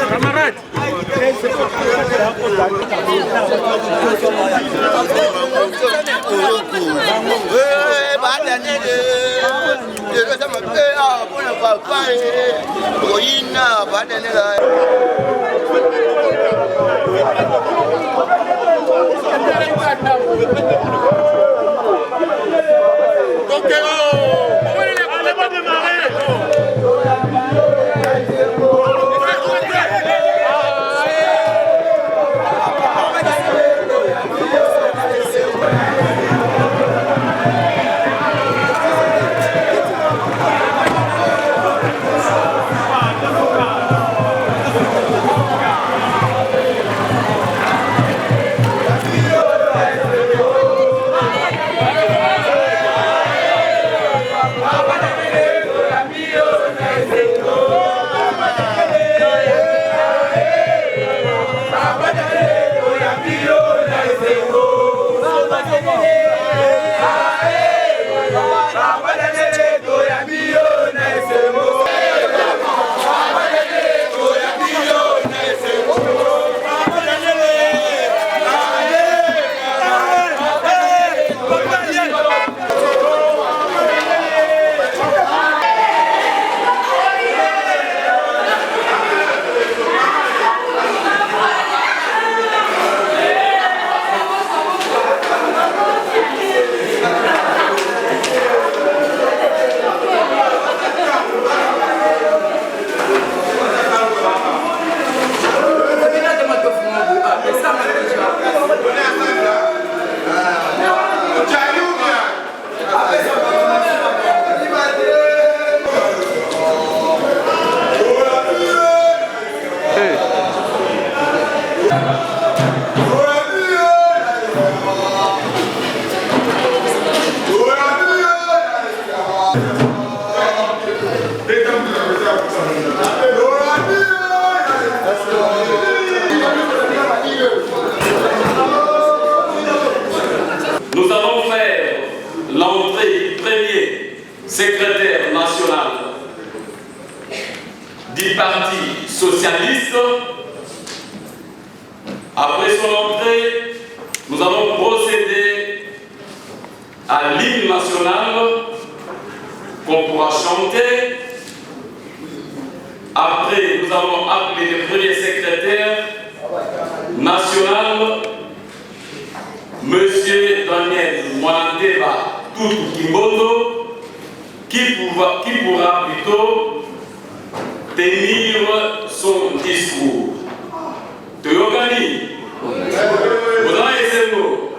Camarade. Nous allons faire l'entrée du premier secrétaire national du Parti socialiste. Après son entrée, nous allons procéder à l'hymne national qu'on pourra chanter. Après, nous allons appeler le premier secrétaire national, Monsieur Daniel Mwandeba Tutu Kimbondo, qui pourra plutôt tenir son discours. Toyokani, vous en avez ces mots.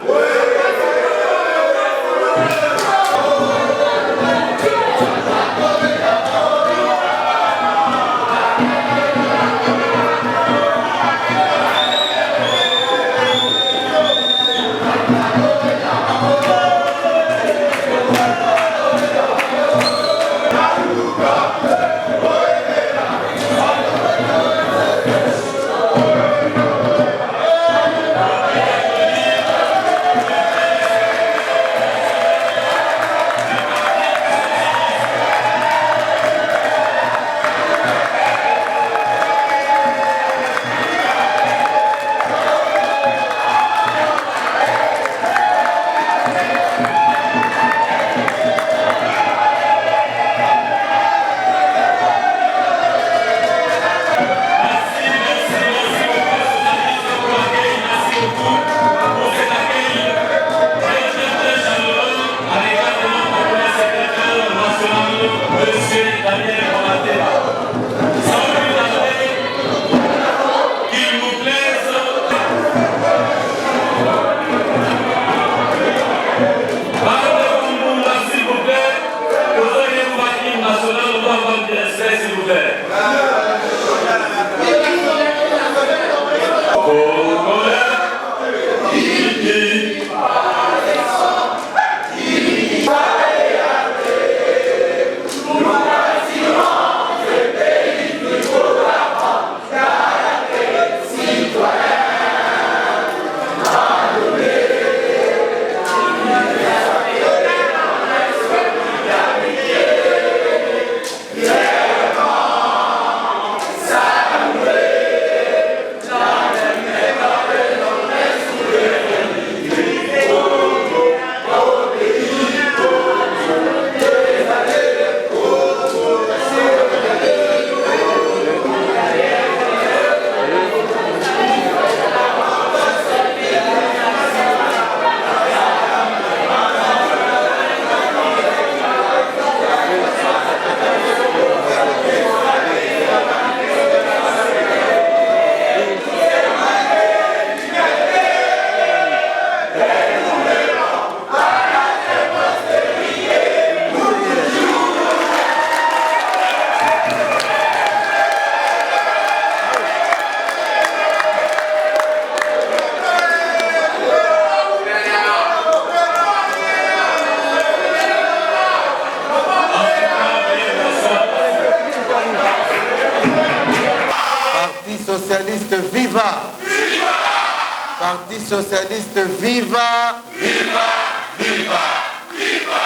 socialiste, viva! Viva! Parti socialiste, viva! Viva! Viva! Viva!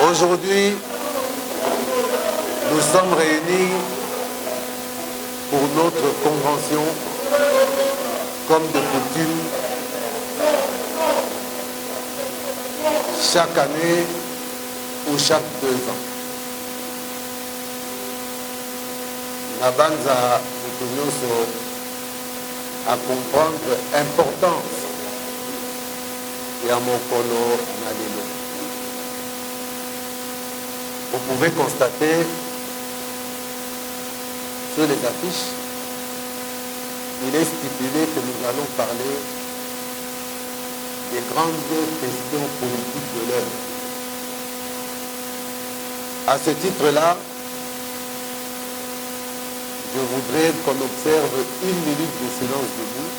Aujourd'hui, nous sommes réunis pour notre convention, comme de coutume, chaque année ou chaque 2 ans. Nabanza Mutunyoso à comprendre l'importance de Mokolo Nalelo. Vous pouvez constater sur les affiches, il est stipulé que nous allons parler des grandes questions politiques de l'heure. À ce titre-là, je voudrais qu'on observe 1 minute de silence debout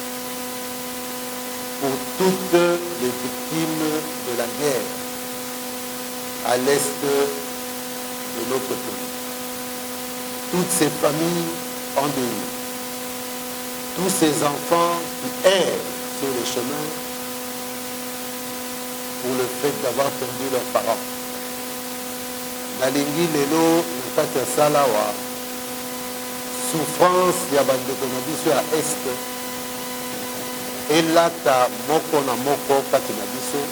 pour toutes les victimes de la guerre à l'est de notre pays. Toutes ces familles endeuillées, tous ces enfants qui errent sur les chemins pour le fait d'avoir perdu leurs parents. Nalingi lelo nkati ya sala wa souffrance ya bandeko na biso ya est elata moko na moko kati na biso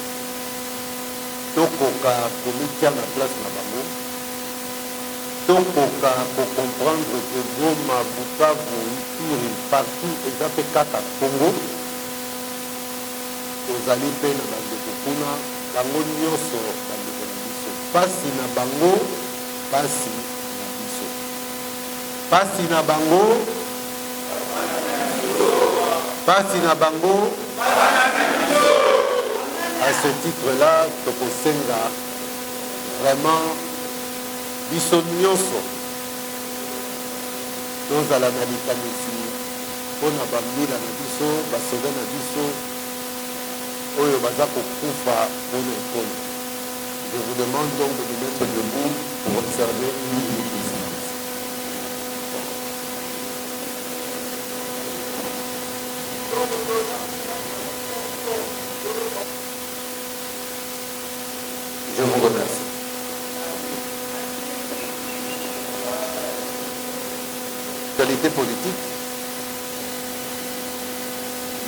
tokoka komitia na place na bango tokoka kocomprendre que Goma, Bukavu, Ituri, partout eza mpe kaka Congo tozali mpe na bandeko kuna bango nyonso bandeko na biso pasi na bango pasi na biso pasi na bango pasi na bango. À ce titre-là, tokosenga vraiment biso nyonso tozala na likanisi mpona bambila na biso basoda na biso oyo baza kokufa mpona ekolo. Je vous demande donc de vous mettre debout pour observer une minute de silence. Je vous remercie. Qualité politique,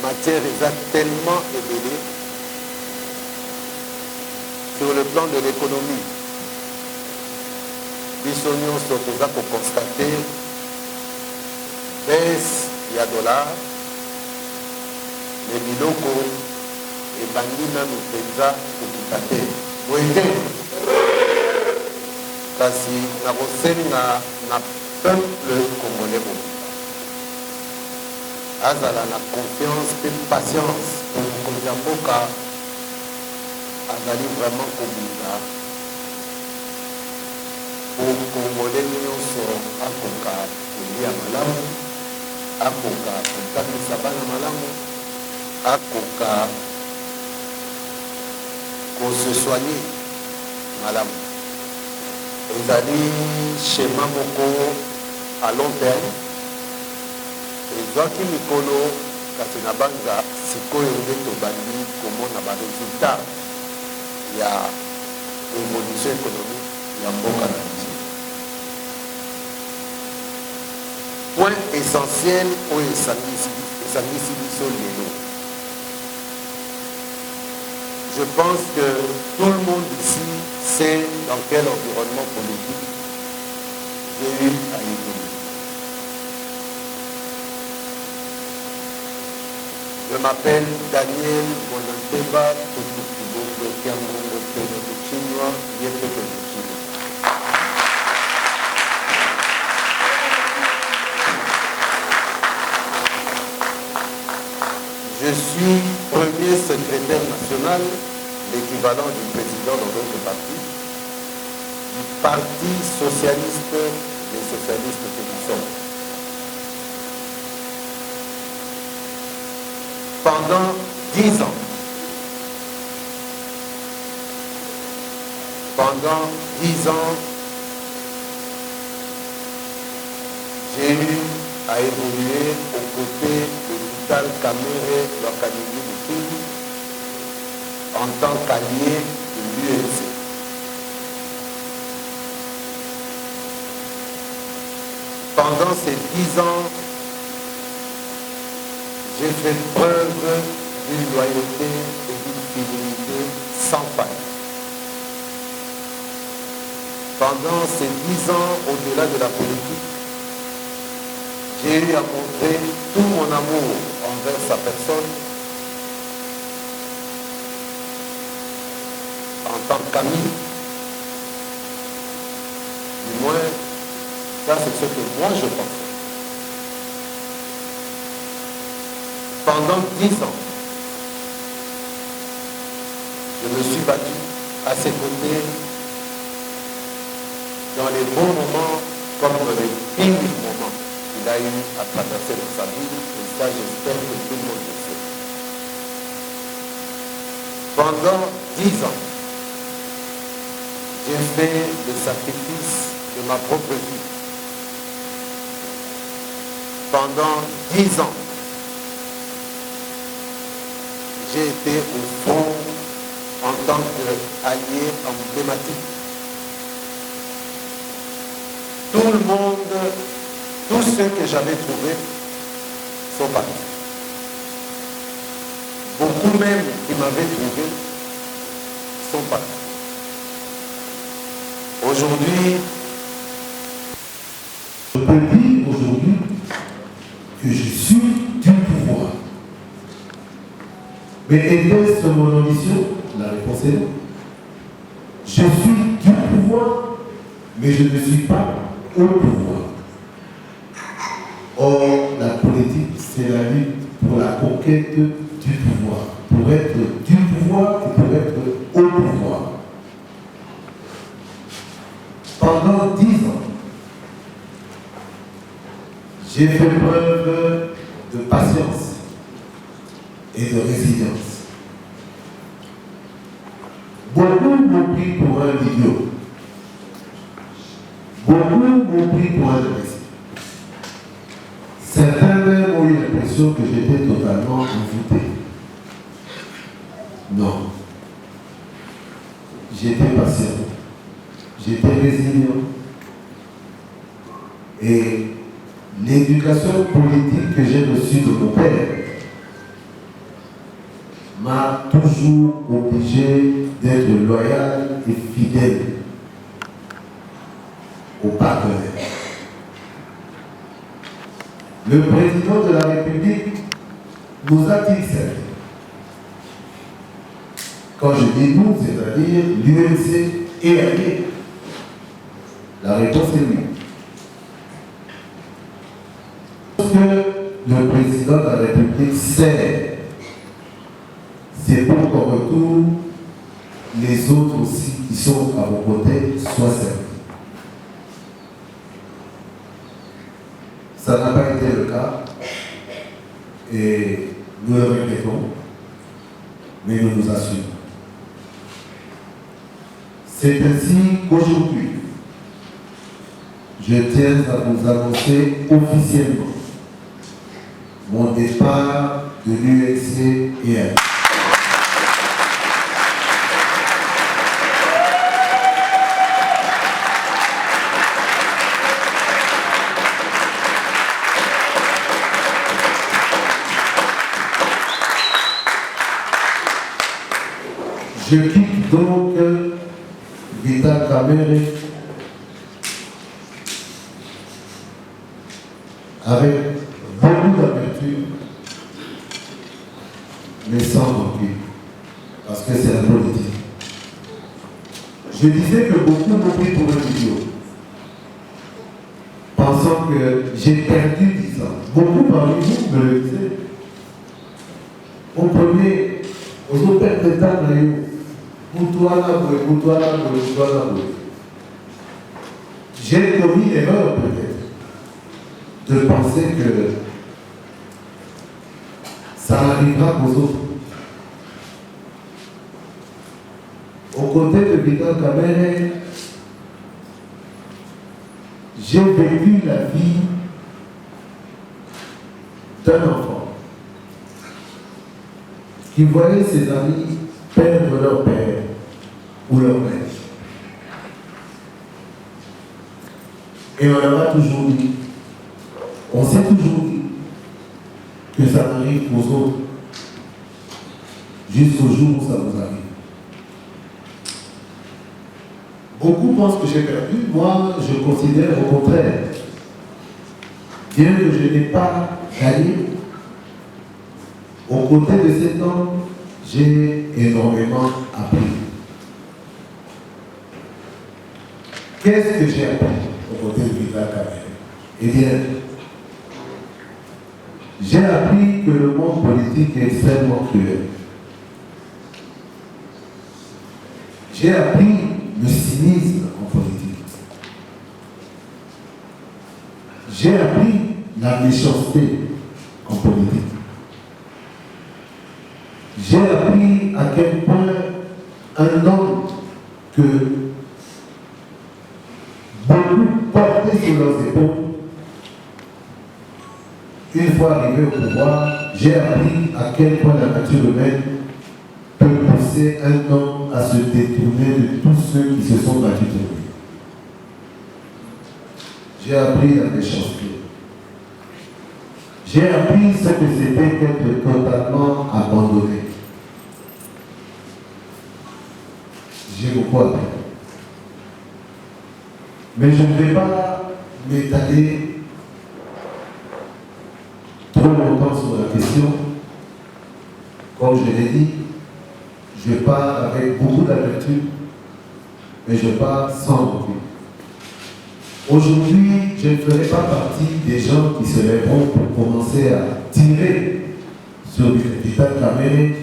matière est tellement évelée sur le plan de l'économie. Bisogno sotoza pour constater baisse ya dollar, les biloko et bandina nous penza kokita te. Boyete kasi na kosenga na peuple congolais azala na confiance et patience pour mokonzi ya mboka azali vraiment kobunda pour congolais nyonso akoka kolia malamu akoka kotakisa bana malamu akoka kose soigner malamu ezali schéma moko à long terme ezwaki mikolo kasi na banza sikoyo nde tobandi komona baresultat ya évolution économique ya mboka na biso. Point essentiel oyo esangisi biso lelo. Je pense que tout le monde ici sait dans quel environnement politique j'ai eu à évoluer. Je m'appelle Daniel Monanteba Tutukibogo Kiangongo Tenebuchinwa Yepetebuchinwa. Je suis premier secrétaire national, l'équivalent du président dans notre parti, du Parti socialiste, les socialistes que nous sommes. Pendant 10 ans, Pendant 10 ans, j'ai eu à évoluer aux côtés de Vital Kamerhe Lwakanizi Lutumbi en tant qu'allié de l'UNC. Pendant ces 10 ans, j'ai fait preuve d'une loyauté et d'une fidélité sans faille. Pendant ces 10 ans, au-delà de la politique, j'ai eu à montrer tout mon amour envers sa personne en tant qu'ami. Du moins, ça c'est ce que moi je pensais. Pendant 10 ans, je me suis battu à ses côtés dans les bons moments comme dans les pires moments qu'il a eu à traverser dans sa vie, et ça j'espère que tout le monde le sait. Pendant 10 ans, j'ai fait le sacrifice de ma propre vie. Pendant 10 ans, j'ai été au front en tant qu'allié emblématique. Tout le monde, tous ceux que j'avais trouvés sont partis. Beaucoup même qui m'avaient trouvé sont partis. Aujourd'hui, je peux dire aujourd'hui que je suis du pouvoir. Mais était-ce mon ambition? La réponse est non. Je suis du pouvoir, mais je ne suis pas au pouvoir. Or, la politique, c'est la lutte pour la conquête du pouvoir. Pour être du pouvoir et pour être au pouvoir. Pendant 10 ans, j'ai fait preuve de patience et de résilience. Beaucoup m'ont pris pour un idiot. Beaucoup m'ont pris pour un imbécile. Certains même ont eu l'impression que j'étais totalement envoûté. Non. J'étais patient. J'étais résilient. Et l'éducation politique que j'ai reçue de mon père m'a toujours obligé d'être loyal et fidèle aux partenaires. Le président de la République nous a-t-il servi? Quand je dis nous, c'est-à-dire l'UNC et alliés. La réponse est oui. Ce que le président de la République sert, c'est pour qu'en retour, les autres aussi qui sont à vos côtés soient servis. Ça n'a pas été le cas et nous le regrettons, mais nous nous assumons. C'est ainsi qu'aujourd'hui, je tiens à vous annoncer officiellement mon départ de l'UNC hier. Je quitte donc Vital Kamerhe avec beaucoup d'amertume, mais sans rancune, parce que c'est la politique. Je disais que beaucoup m'ont pris pour un idiot, pensant que j'ai perdu 10 ans. Beaucoup parmi vous me le disaient. Au premier, aux opères d'État, j'ai commis l'erreur peut-être de penser que ça arrivera aux autres. aux côtés de Vital Kamerhe, j'ai vécu la vie d'un enfant qui voyait ses amis perdre leur père ou leur mère. Et on leur a toujours dit, on s'est toujours dit que ça n'arrive qu'aux autres, jusqu'au jour où ça nous arrive. Beaucoup pensent que j'ai perdu, moi je considère au contraire, bien que je n'ai pas gagné, aux côtés de cet homme, j'ai énormément appris. Qu'est-ce que j'ai appris aux côtés de Vital Kamerhe? Eh bien, j'ai appris que le monde politique est extrêmement cruel. J'ai appris le cynisme en politique. J'ai appris la méchanceté en politique. J'ai appris à quel point un homme que beaucoup portaient sur leurs épaules, une fois arrivé au pouvoir, j'ai appris à quel point la nature humaine peut pousser un homme à se détourner de tous ceux qui se sont battus pour lui. J'ai appris la méchanceté. J'ai appris ce que c'était qu'être totalement abandonné. J'ai beaucoup appris. Mais je ne vais pas m'étaler trop longtemps sur la question. Comme je l'ai dit, je pars avec beaucoup d'amertume, mais je pars sans recul. Aujourd'hui, je ne ferai pas partie des gens qui se lèveront pour commencer à tirer sur Vital Kamerhe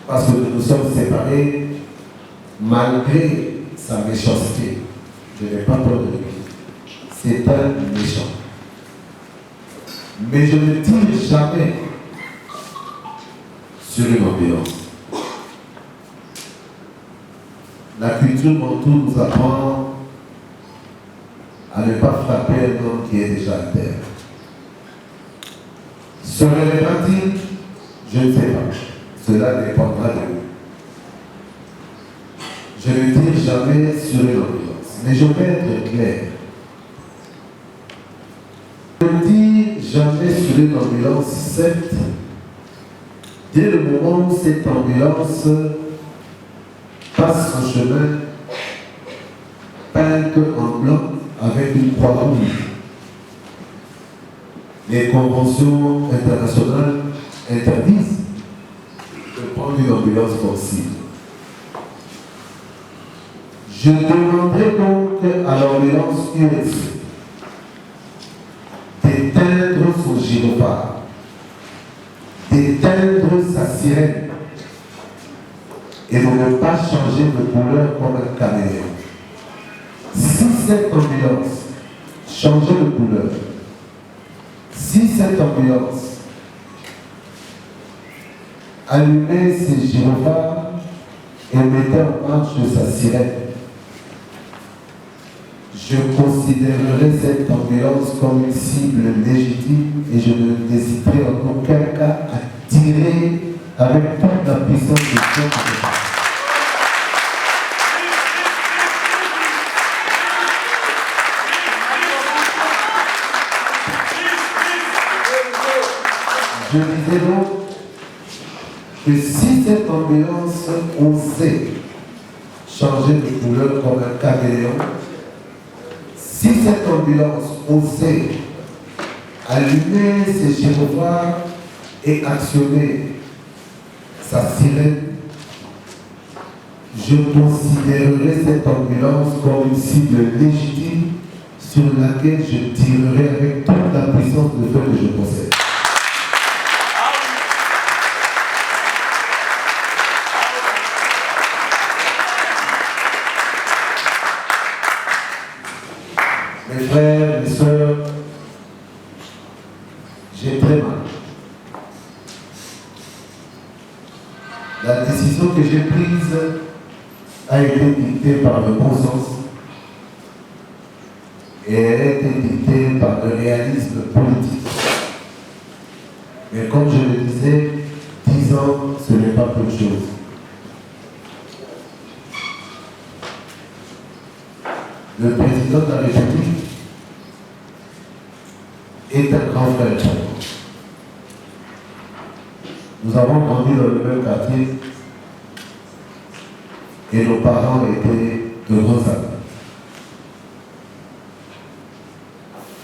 parce que nous nous sommes séparés malgré sa méchanceté. Je n'ai pas peur de lui. C'est un méchant. Mais je ne tire jamais sur une ambiance. La culture bantoue nous apprend à ne pas frapper un homme qui est déjà à terre. Se relèvera-t-il? Je ne sais pas. Cela dépendra de vous. Je ne tire jamais sur une ambiance, mais je vais être clair. Je ne tire jamais sur une ambulance, certes, dès le moment où cette ambulance passe son chemin, peinte en blanc avec une croix rouge. Les conventions internationales interdisent de prendre une ambulance comme cible. Je demanderai donc à l'ambulance US d'éteindre son gyrophare, d'éteindre sa sirène et de ne pas changer de couleur comme un caméléon. Si cette ambulance changeait de couleur, si cette ambulance allumait ses gyrophares et mettait en marche sa sirène, je considérerai cette ambulance comme une cible légitime et je n'hésiterai en aucun cas à tirer avec toute la puissance de son pouvoir. Je disais donc que si cette ambulance osait changer de couleur comme un caméléon, si cette ambulance osait allumer ses gyrophares et actionner sa sirène, je considérerais cette ambulance comme une cible légitime sur laquelle je tirerai avec toute la puissance de feu que je possède. Mes frères, mes sœurs, j'ai très mal. La décision que j'ai prise a été dictée par le bon sens et elle a été dictée par le réalisme politique. Mais comme je le disais, 10 ans, ce n'est pas peu de chose. Le président de la République est un grand frère. Nous avons grandi dans le même quartier et nos parents étaient de grands amis.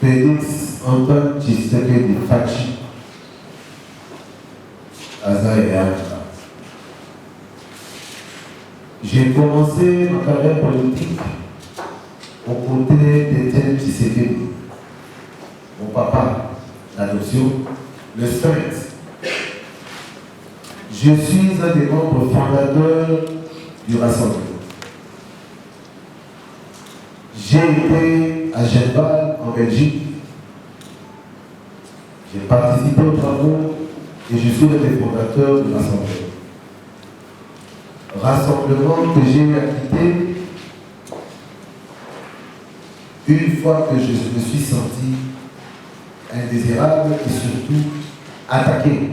Félix Antoine Tshisekedi Fachi, Aza et Aza. J'ai commencé ma carrière politique aux côtés d'Étienne Tshisekedi, mon papa, l'adoption, le Sphinx. Je suis un des membres fondateurs du Rassemblement. J'ai été à Genval, en Belgique. J'ai participé aux travaux et je suis l'un des fondateurs du Rassemblement. Rassemblement que j'ai eu à quitter une fois que je me suis senti indésirable et surtout attaqué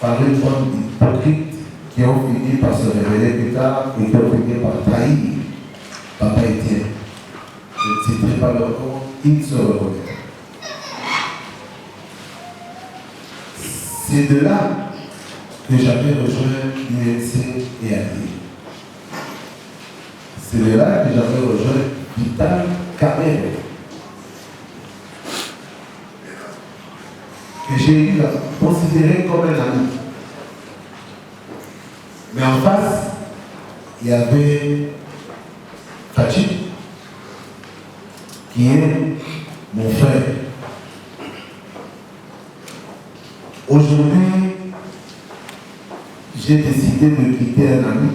par une bande hypocrite qui ont fini par se révéler plus tard et qui ont fini par trahir Papa Étienne. Je ne citerai pas leur nom, ils se reconnaissent. C'est de là que j'avais rejoint l'INC et Allié. C'est de là que j'avais rejoint Vital Kamerhe, que j'ai eu à considérer comme un ami. Mais en face, il y avait Fachi, qui est mon frère. Aujourd'hui, j'ai décidé de quitter un ami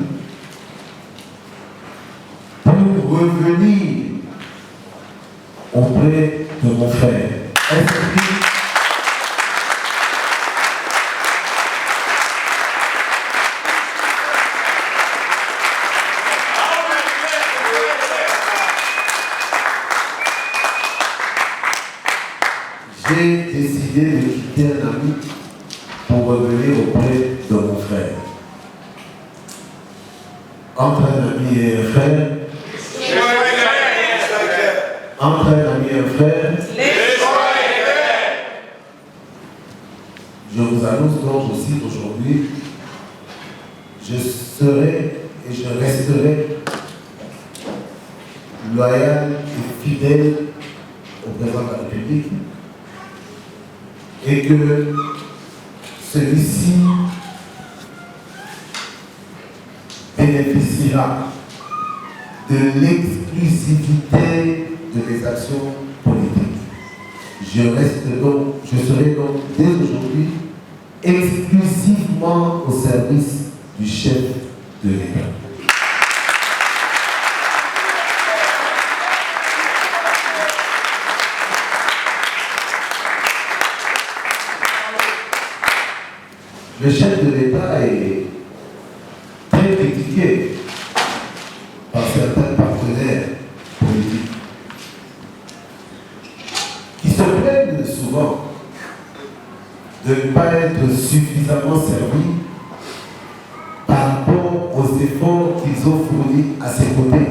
pour revenir auprès de mon frère. J'ai décidé de quitter un ami pour revenir auprès de mon frère. Entre un ami et un frère, entre un ami et un frère, je vous annonce donc aussi aujourd'hui, je serai et je resterai loyal et fidèle au président de la République et que celui-ci bénéficiera de l'exclusivité de mes actions politiques. Je serai donc dès aujourd'hui exclusivement au service du chef de l'État. Le chef de l'État est très critiqué par certains partenaires politiques qui se plaignent souvent de ne pas être suffisamment servis par rapport aux efforts qu'ils ont fournis à ses côtés.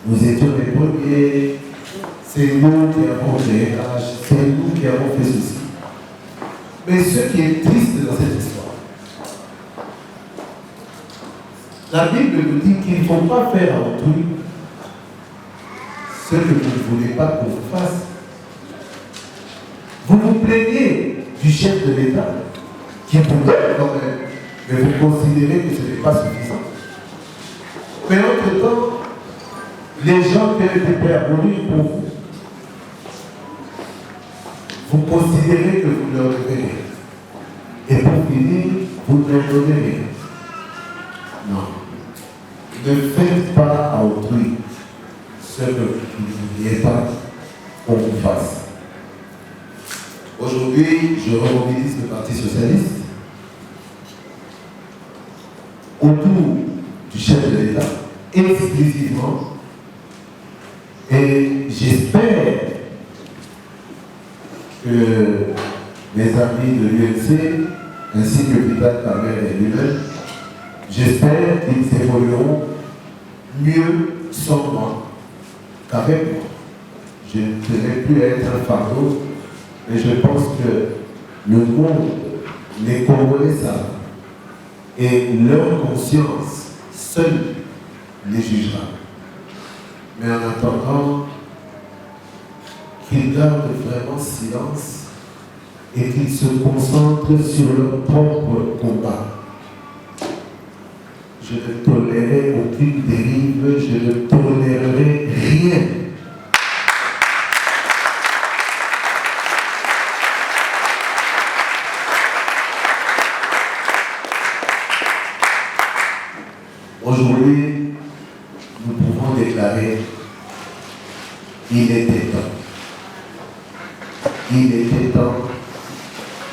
Nous étions les premiers, c'est nous qui avons créé l'âge, c'est nous qui avons fait ceci. Mais ce qui est triste dans cette histoire, la Bible nous dit qu'il ne faut pas faire à autrui ce que vous ne voulez pas qu'on vous fasse. Vous vous plaignez du chef de l'État qui vous donne quand même, mais vous considérez que ce n'est pas suffisant. Mais entre-temps, les gens qui ont été prêts à mourir pour vous, vous considérez que vous leur devez rien. Et pour finir, vous ne leur donnez rien. Non. Ne faites pas à autrui ce que vous ne vouliez pas qu'on vous fasse. Aujourd'hui, je remobilise le Parti socialiste autour du chef de l'État, exclusivement. Et j'espère que mes amis de l'UNC, ainsi que Peter Kamel et lui-même, j'espère qu'ils évolueront mieux sans moi qu'avec moi. Je ne devrais plus être un fardeau, mais je pense que le monde, les Congolais savent, et leur conscience seule les jugera. Mais en attendant, qu'ils gardent vraiment silence et qu'ils se concentrent sur leur propre combat. Je ne tolérerai aucune dérive, je ne tolérerai rien. Aujourd'hui, nous pouvons déclarer qu'il était temps. Il était temps.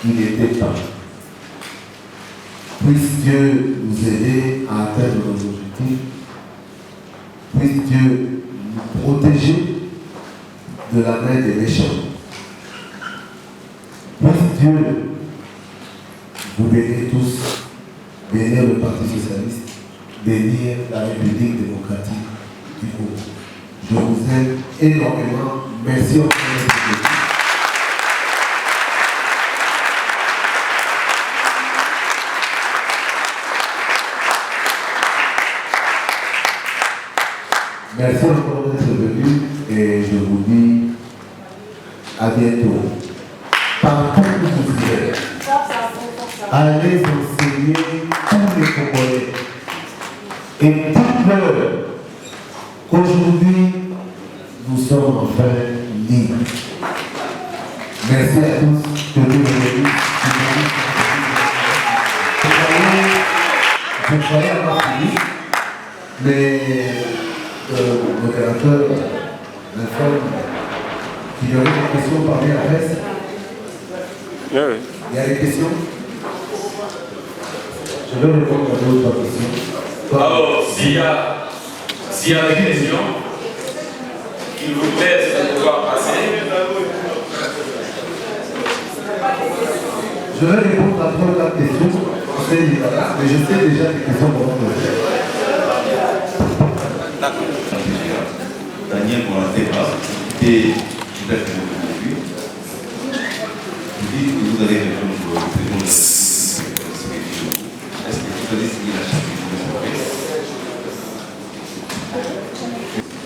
Il était temps. Puisse Dieu nous aider à atteindre nos objectifs. Puisse Dieu nous protéger de la main des méchants. Puisse Dieu vous bénir tous, bénir le Parti socialiste, bénir la République démocratique du Congo. Je vous aime énormément. Merci encore. Merci encore d'être venu et je vous dis à bientôt. Partout où vous êtes, allez enseigner tous les Congolais. Et dites-leur qu'aujourd'hui, nous sommes enfin libres. Merci à tous. Que Dieu vous bénisse. Vous croyez avoir fini, mais le modérateur m'informe qu'il y aurait des questions parmi la presse. Oui. Il y a des questions? Je vais répondre à d'autres questions. Alors, s'il y a des questions, qu'il vous plaise de pouvoir passer. Je vais répondre à 3 questions, mais je sais déjà des questions pour vous. Daniel Morateba, et je vais faire le début. Vous dites que vous avez répondu pour le président de la République. Est-ce que vous avez signé la charte du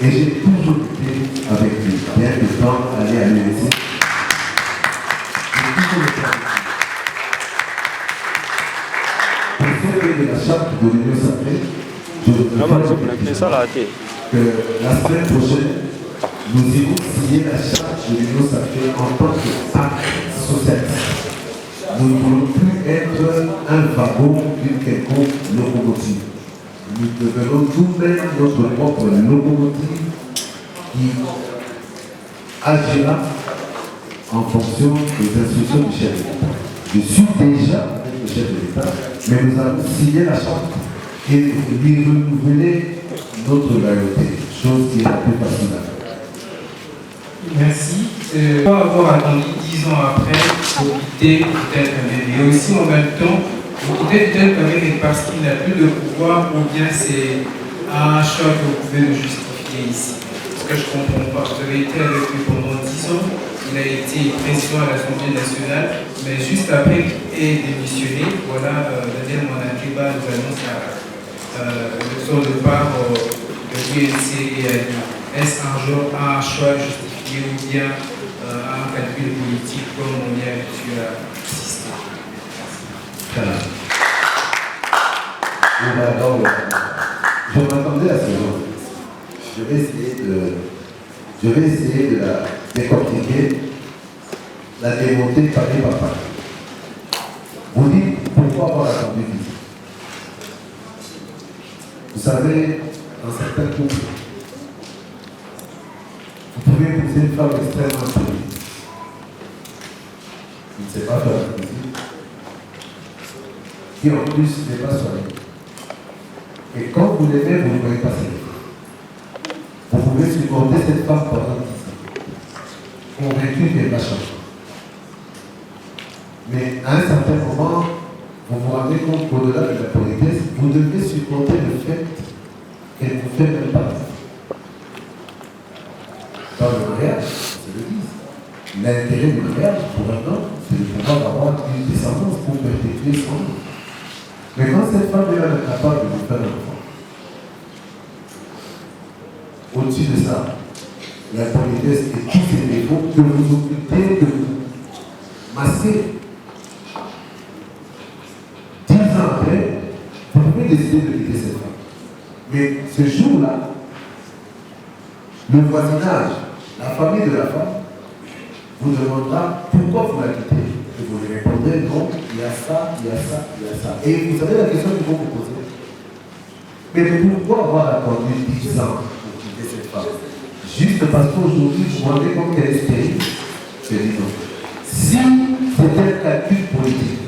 Et j'ai toujours été avec lui, bien que le temps aller à l'université. J'ai toujours été avec lui. Pour ce qui est de la charte de l'Union sacrée, je veux que la semaine prochaine, nous irons signer la charte de l'Union sacrée en tant que pacte socialiste. Nous ne voulons plus être un wagon d'une quelconque locomotive. Nous devenons nous-mêmes notre propre locomotive qui agira en fonction des instructions du chef de l'État. Je suis déjà avec le chef de l'État, mais nous avons signé la charte et lui renouveler notre loyauté, chose qui est la plus facile à faire. Merci. Pas avoir attendu 10 ans après pour quitter Vital Kamerhe. Et aussi en même temps, pour quitter Vital Kamerhe parce qu'il n'a plus de pouvoir ou bien c'est un choix que vous pouvez nous justifier ici. Parce que je ne comprends pas. Vous avez été avec lui pendant 10 ans. Il a été président à l'Assemblée nationale, mais juste après qu'il ait démissionné, voilà, Daniel Morateba nous annonce son départ de l'UNC et ANI. Est-ce un choix justifié ou bien un calcul politique comme on y a habitué à assister? Je m'attendais à ce moment. Je vais essayer de la décortiquer, la démonter palier par palier. Vous dites pourquoi avoir attendu 10 ans? Vous savez, dans certains couples, vous pouvez épouser une femme extrêmement jolie. Je ne sais pas faire la cuisine. Qui en plus n'est pas soignée. Et quand vous l'aimez, vous ne voyez pas cette femme. Vous pouvez supporter cette femme pendant 10 ans, convaincu qu'elle va changer. Mais à un certain moment, vous vous rendez compte qu'au-delà de la politesse, vous devez supporter le fait qu'elle ne vous fait même pas. Dans le mariage, c'est le dit. L'intérêt du mariage pour un homme, c'est de pouvoir avoir une descendance pour perpétuer son nom. Mais quand cette femme est incapable de vous faire un enfant, au-dessus de ça, la politesse et tous ces défauts que vous occupez de vous masquer. 10 ans après, vous pouvez décider de quitter cette femme. Mais ce jour-là, le voisinage, la famille de la femme, vous demandera pourquoi vous la quittez. Et vous lui répondrez non, il y a ça, il y a ça, il y a ça. Et vous savez la question qu'ils vont vous poser. Mais pourquoi avoir attendu 10 ans pour quitter cette femme? Juste parce qu'aujourd'hui, vous vous rendez compte qu'elle est stérile. Je dis non. Si c'était un calcul politique,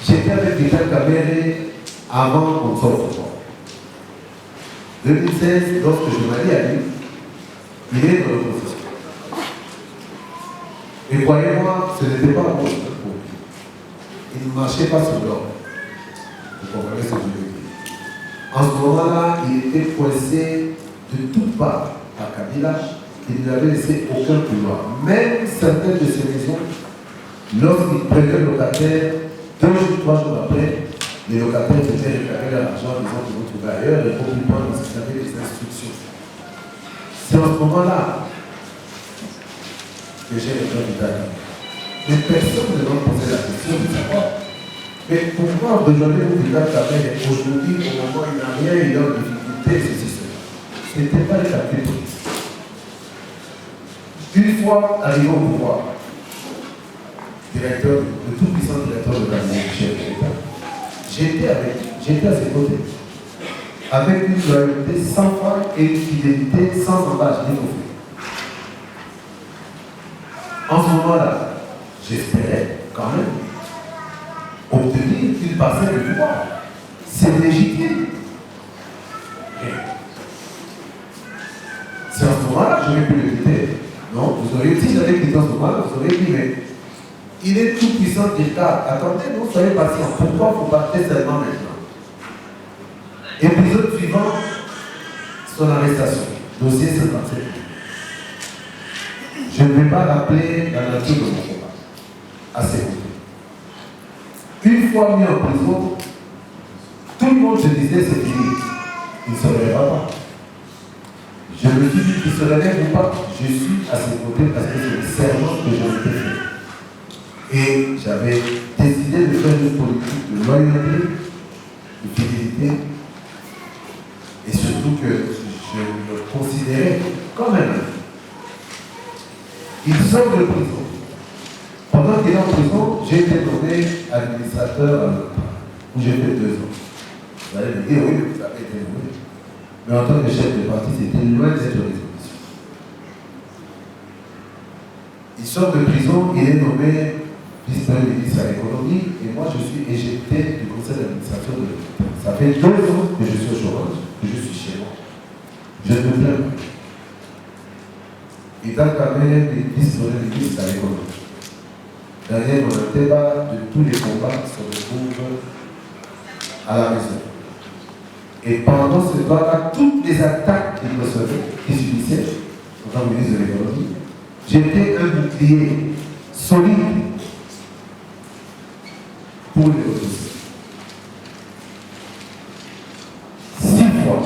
j'étais avec Vital Kamerhe avant qu'on sorte au pouvoir. 2016, lorsque je m'allais à lui, il est dans l'opposition. Et croyez-moi, ce n'était pas bon pour lui. Il ne marchait pas sur l'ordre. Vous comprenez ce que je veux dire? En ce moment-là, il était coincé de toutes parts à Kabila. Il ne lui avait laissé aucun pouvoir. Même certaines de ses maisons, lorsqu'il prenait le locataire, 2 jours, 3 jours après, les locataires venaient réclamer leur argent en disant qu'ils vont trouver ailleurs et pour plus prendre parce qu'ils avaient des instructions. C'est en ce moment-là que j'ai le plan d'Italie. Mais personne ne m'a posé la question de savoir. Mais pourquoi rejoignez-vous Vital Kamerhe aujourd'hui, au moment où il n'a rien, il est en difficulté, ceci, cela? Ce n'était pas le calcul. Une fois arrivé au pouvoir, directeur, le tout-puissant directeur de la chef de l'État, j'étais à ses côtés, avec une loyauté sans faille et une fidélité sans embâche ni conflit. En ce moment-là, j'espérais quand même obtenir une parcelle de pouvoir. C'est légitime. C'est en ce moment-là que j'aurais pu le quitter. Non, vous auriez dit, si j'avais quitté en ce moment-là, vous auriez dit, mais il est tout puissant d'État. Attendez, vous soyez patient. Pourquoi vous partez seulement maintenant? Épisode suivant, son arrestation. Dossier 57. Je ne vais pas rappeler la nature de mon combat. Assez compris. Une fois mis en prison, tout le monde se disait c'est fini. Il ne se relèvera pas. Je me suis dit qu'il se relève ou pas. Je suis à ses côtés parce que c'est le serment que je m'étais fait. Et j'avais décidé de faire une politique de loyauté, de fidélité, et surtout que je me considérais comme un ami. Il sort de prison. Pendant qu'il est en prison, j'ai été nommé administrateur à l'OTAN, où j'ai fait 2 ans. Vous allez me dire, oui, vous avez été nommé. Mais en tant que chef de parti, c'était loin d'être résolution. Il sort de prison, il est nommé vice-premier ministre à l'économie, et moi je suis éjecté du conseil d'administration de l'OTAN. Ça fait 2 ans que je suis au chômage, que je suis chez moi. Je ne me plains pas. Vital Kamerhe est vice-premier ministre à l'économie. Derrière mon débat de tous les combats qui se retrouvent à la maison. Et pendant ce temps-là, toutes les attaques qu'il recevait, qu'il subissait, en tant que ministre de l'économie, j'étais un bouclier solide pour les oppositions. 6 fois,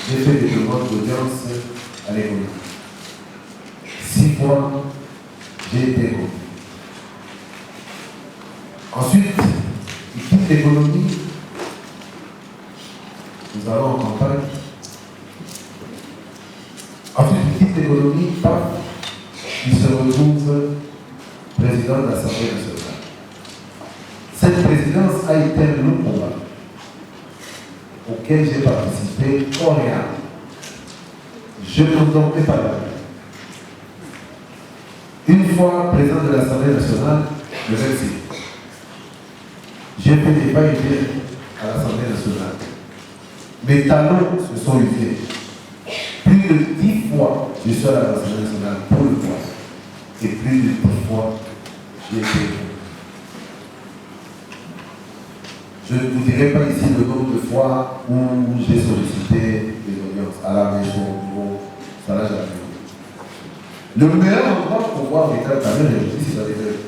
j'ai fait des demandes d'audience à l'économie. 6 fois, j'ai été contre. Ensuite, il quitte l'économie. Nous allons en campagne. Ensuite, il quitte l'économie, paf, il se retrouve président de l'Assemblée nationale. Cette présidence a été un long combat auquel j'ai participé corps et âme. Je ne m'entendais pas là. Une fois président de l'Assemblée nationale, le 26. J'ai fait des va-et-vient à l'Assemblée nationale. Mes talons se sont usés. Plus de 10 fois, je suis à l'Assemblée nationale pour le voir. Et plus de 10 fois, j'ai été. Je ne vous dirai pas ici le nombre de fois où j'ai sollicité des audiences à la maison, ça n'a jamais eu. Le meilleur endroit pour voir Vital Kamerhe, c'est dans les deux.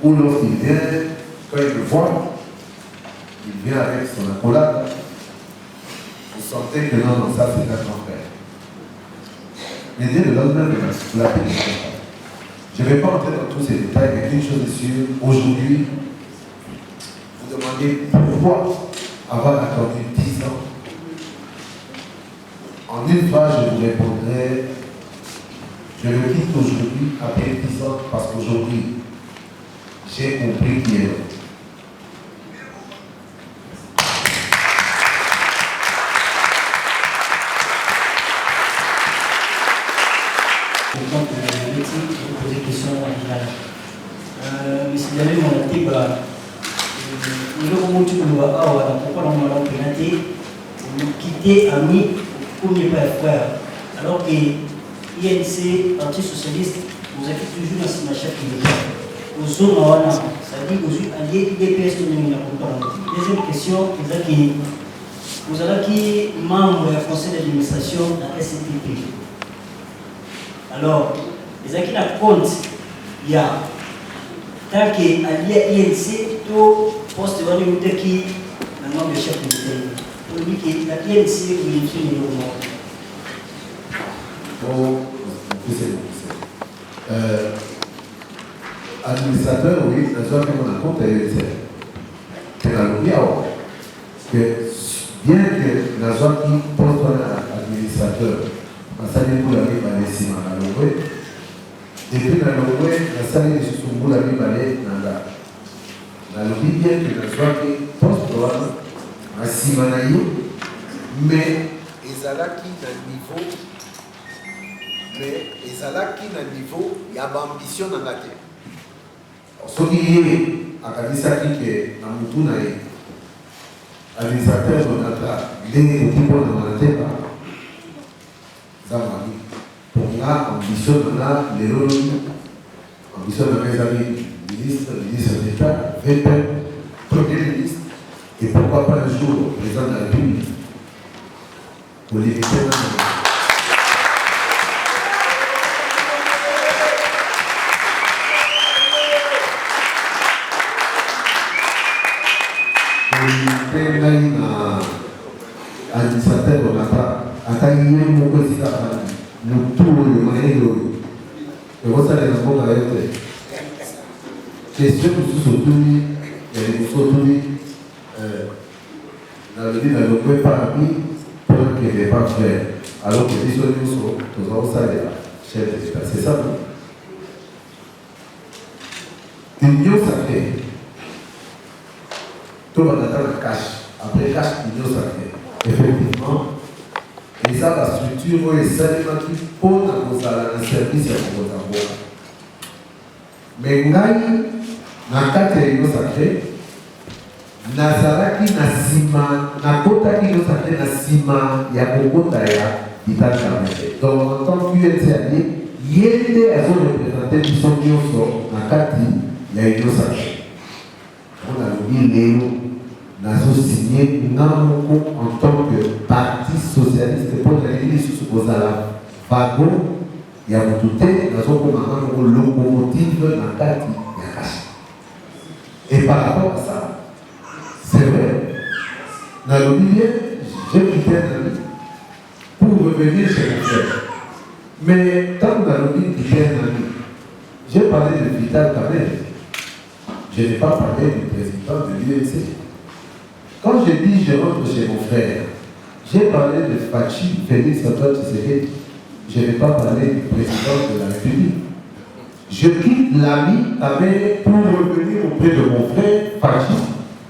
Où lorsqu'il vient, quand il me voit, il vient avec son accolade. Vous sentez que non, ça c'est un grand frère. Mais dès le lendemain de la pétition, je ne vais pas entrer dans tous ces détails, mais une chose est sûre, aujourd'hui, vous demandez pourquoi avoir attendu 10 ans. En une phrase, je vous répondrai, je le quitte aujourd'hui après 10 ans parce qu'aujourd'hui, j'ai compris qui est là. Poser des questions en village. Mais si jamais on a été, pourquoi on a pénalité, on a quitté ami, premier père frère. Alors que l'INC, Parti Socialiste, nous a fait toujours dans ce chef qui est aux zones, c'est-à-dire aux alliés IDPS, nous avons compris. Deuxième question, vous avez qui membre du conseil d'administration de la SCPP. Alors, les acquis la compte, il y a tant qu'il y a l'INC, tout poste de l'unité qui est le nom de chef militaire. Pour lui, la INC, vous l'avez fait le nom. Bon, administrateur, oui, nous avons fait un compte à l'INC. C'est la lobby, que bien que nous avons fait poste administrateur, nous avons fait la vie par les ciments à l'Oué. Depuis la Loué, nous avons fait la vie par les Nanda. La lobby, bien que nous avons fait poste à Simanaï, mais ils allaient qui dans le niveau, mais ils allaient qui dans le niveau, il y a ambition dans la tête. Ce qui est à Kadisaki, qui est à Moutouna, administrateur de notre les petits points dans la tête, pour la ambition de la ambition de mes amis, ministre d'État, VP, Premier ministre, et pourquoi pas un jour président de la République, pour limiter la administrateur de l'État, à mon président, nous tous les moyens et vous savez, nous avons arrêté. Question que surtout, dans le dit, nous ne pas mis pour qu'il n'est pas fait. Alors que les gens nous avons ça, chef d'État. C'est ça, non? L'union sacrée. Tout le monde attend le cash. Après cash, l'union sacrée. Effectivement, et ça, la structure est celle qui pose un service à vos. Mais nous, dans le cadre de l'union sacrée, Nazaraki Nasima, Nakotaki nous sacré Nasima, Yakokota ya Vital Kamerhe. Donc en tant qu'UNC, il y a des représentants qui sont venus sur Nakati, il y a une sacrée. On a dit Léo, nous avons signé en tant que Parti Socialiste pour les sous Ozala Vago, il y a tout nous avons une locomotive Nakati Yakashi. Et par rapport à ça, c'est vrai, dans le milieu, j'ai quitté un ami pour revenir chez mon frère. Mais quand dans le milieu, quitté un ami, j'ai parlé de Vital Kamerhe. Je n'ai pas parlé du président de l'UNC. Quand j'ai dit je rentre chez mon frère, j'ai parlé de Fachi Félix Antoine Tshisekedi. Je n'ai pas parlé du président de la République. Je quitte l'ami Kamerhe pour revenir auprès de mon frère Fachi,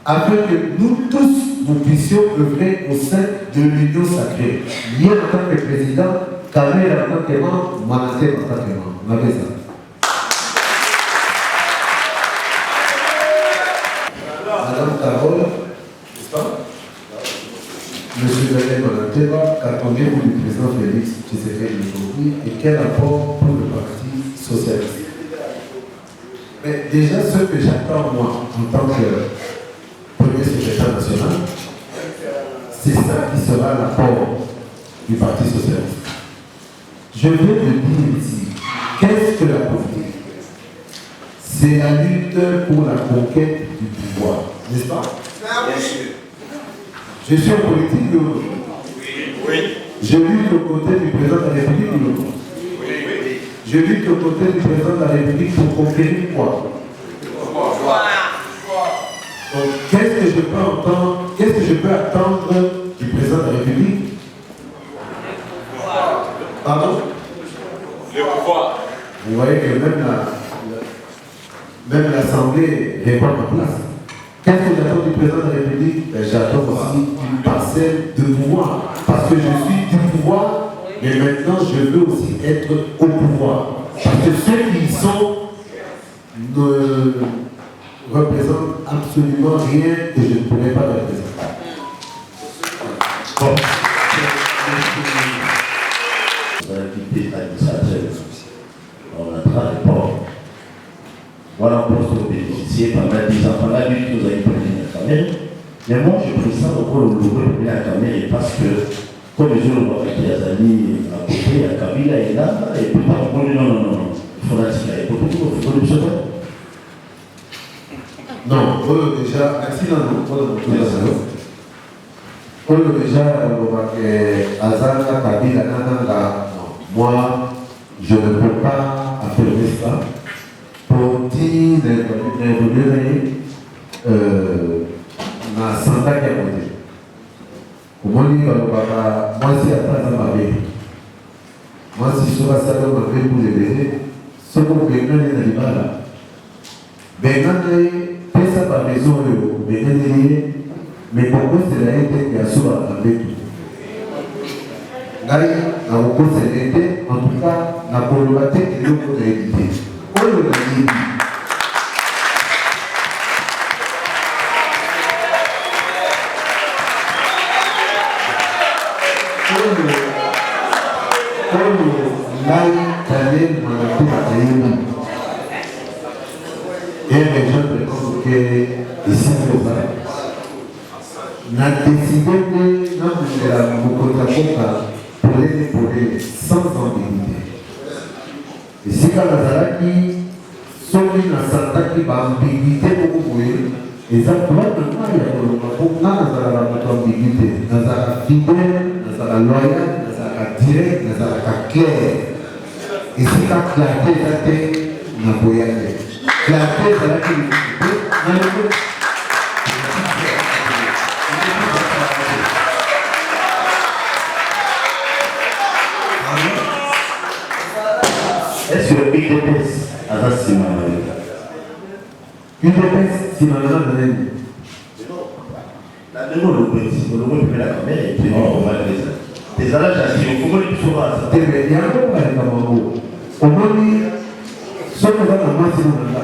afin que nous tous, nous puissions œuvrer au sein de l'Union sacrée. Lui en tant que président, Kamerhe en tant que membre, Manasseh en tant que membre. On avait ça. Madame Carole, attendez-vous du président Félix Tshisekedi aujourd'hui et quel apport pour le Parti socialiste? Mais déjà, ce que j'attends, moi, en tant que premier secrétaire national, c'est ça qui sera l'apport du Parti socialiste. Je vais le dire ici, qu'est-ce que la politique? C'est la lutte pour la conquête du pouvoir, n'est-ce pas? Bien sûr. Je suis en politique, oui. Je lutte aux côtés du président de la République, oui. Je lutte aux côtés du président de la République pour conquérir quoi? Donc, qu'est-ce que je peux entendre, qu'est-ce que je peux attendre du président de la République? Pardon? Le pouvoir. Vous voyez que même l'Assemblée n'est pas en place. Qu'est-ce que j'attends du président de la République? J'attends aussi une parcelle de pouvoir. Parce que je suis du pouvoir, mais maintenant je veux aussi être au pouvoir. Parce que ceux qui y sont ne représentent absolument rien que je ne pourrais pas représenter. Bon. L'activité administrative, on a travaillé pas. Voilà pour se bénéficier pendant 10 ans. Pendant 8 ans, nous avons pris la caméra. Mais moi, je pris ça pour le premier la caméra parce que, comme je le vois avec les amis à côté, il y a Kabila et là, et puis on dit non, il faut la tirer. Il faut le sauver. Non, déjà, accident, déjà, Azana, Kabila, Nana, moi, je ne peux pas affirmer ça. Pour dire na santa qui a voté. Comment dire, moi, si à pas ma vie. Moi, si je suis à ça, je vais pour les bébés. Ce qu'on peut gagner dans les balles. Mais quand ça par raison, mais pourquoi c'est la été qui a souvent avec tout? En tout cas, la problématique est de l'autre réalité. On a décidé de pour les épauler sans ambiguïté. Et si quand Nazaraki sont dans Santa qui va ambiguïté pour vous, et ça doit être pour notre ambiguïté. Nazara fidèle, Nazara loyal, Nazara direct, Nazara clair. Et si la clarté est la boyade. Clarté est la clarté. Est-ce que l'UDPS a ça si mal? UDPS, si mal dans l'année. La demande au petit, on va la caméra et puis on va le laisser. Les allages à dire, comment ils sont là? Il y a un peu de caméra. On m'a dit, soit nous avons un maximum de là,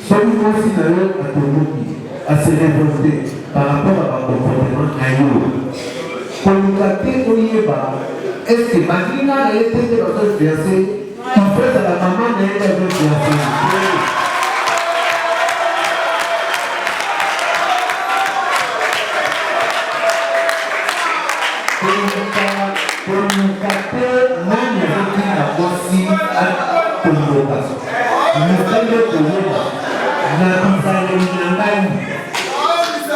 soit nous avons un scénario à Tomoki, à se révolter par rapport à mon comportement ailleurs. Pour nous capter, est-ce que Madina a été dans notre fiancé? En fait, la maman n'est pas notre fiancé. Pour nous capter, même avec la voici à Tomoka. Nous sommes le Tomoka. Nous avons le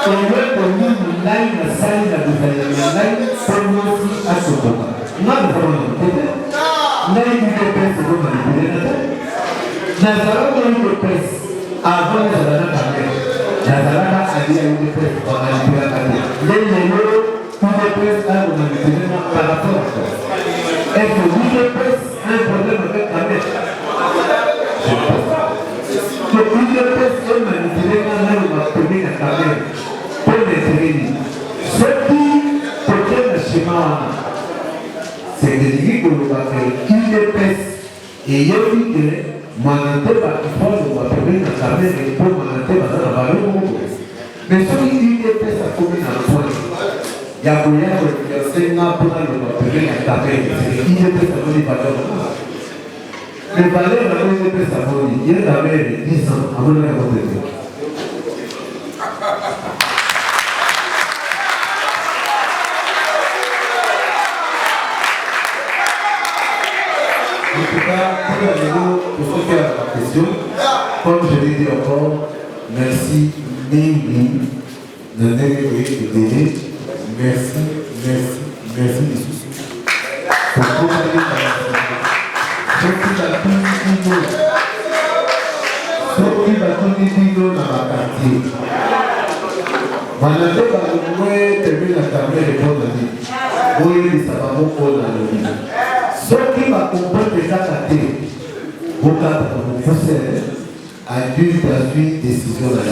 on veut pour nous la salle de la gouvernement pour nous aussi à ce moment. Nous avons Nazara dans une presse avant Nazara Nazara a dit à une presse en manipulé la caméra. Les numéros, une presse a manipulé par rapport à ça. Est-ce que une presse a un problème avec la caméra? Je ne pense pas. Que une presse a manipulé la caméra pour les ce qui peut-être le schéma, c'est de dire que nous avons fait une presse. Et il y a dit que moi, je ne sais pas qui faut le voir la caméra et pour moi, je ne sais pas dans la valeur. Mais si il y a des presse à combien dans le point, Il y a moyen de faire un peu dans le pays à taper. Il ne peut pas donner valeur. Les valeurs, il ne peut pas donner. Il y a 10 ans avant de la voter. En tout cas, pour ceux qui ont la question, comme je l'ai dit encore, merci, Némi, de Némi, merci, les sous. Pour accompagner ceux qui va tout dans ma quartier. Manando balumwe termine la caméra de bonne année. Oui, ça va beaucoup dans le monde. Ceux qui va comprendre les actes, vous avez adulte à suite décision de la